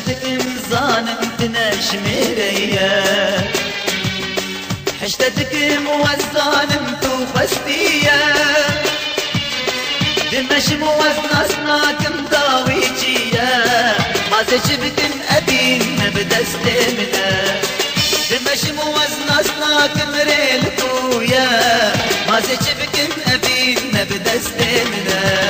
حشتك مزانم تناش مريا حشتك موزانم تو خستيا دمش موزن اصناكم داويجيا ما زجبكم أبين بدستمنا دمش موزن اصناكم ريلتويا ما زجبكم أبين بدستمنا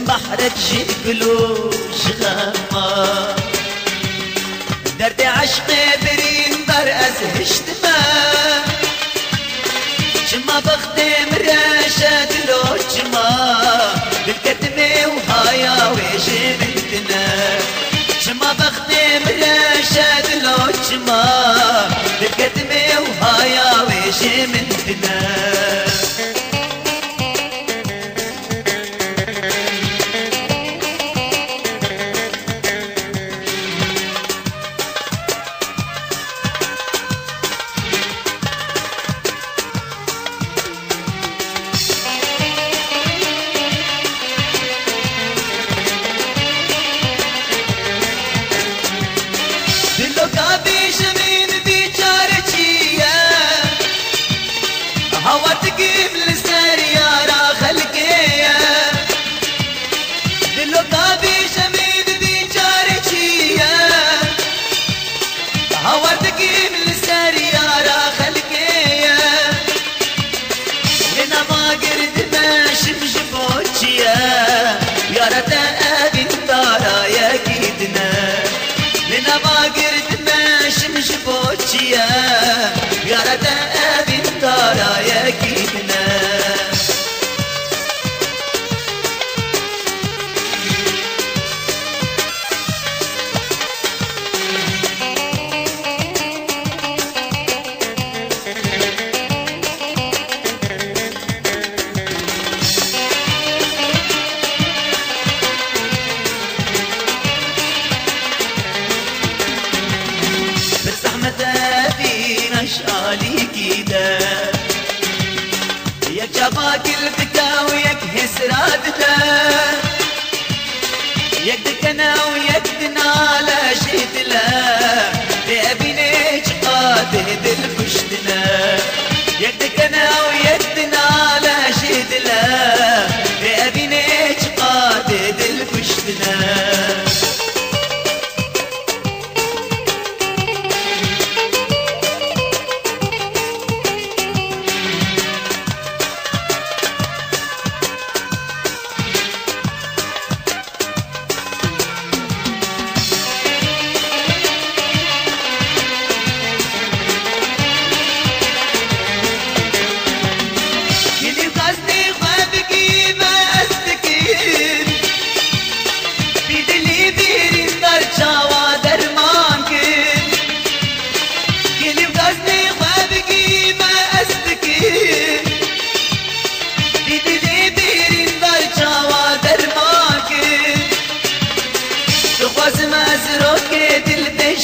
بحرك جيقلوش غما درد عشقي برين بر ازهشت ما جما بختي مراشد لو جما بالكتمة وهايا ويجي بنتنا جما بختي مراشد لو جما بالكتمة وهايا ويجي بنتنا يا رد أبي الدارا يا كيدنا مشالي كده يا جباك البكا وياك هسراد ده ياك دكنا وياك دنا لا شيد لا يا بنيج قاده دل فشتنا ياك دكنا وياك دنا لا شيد لا يا بنيج قاده دل فشتنا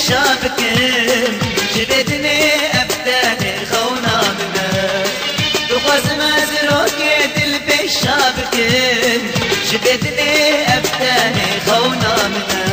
شابكم جبتني أبداني خونا زيدني أفتاني خونا منا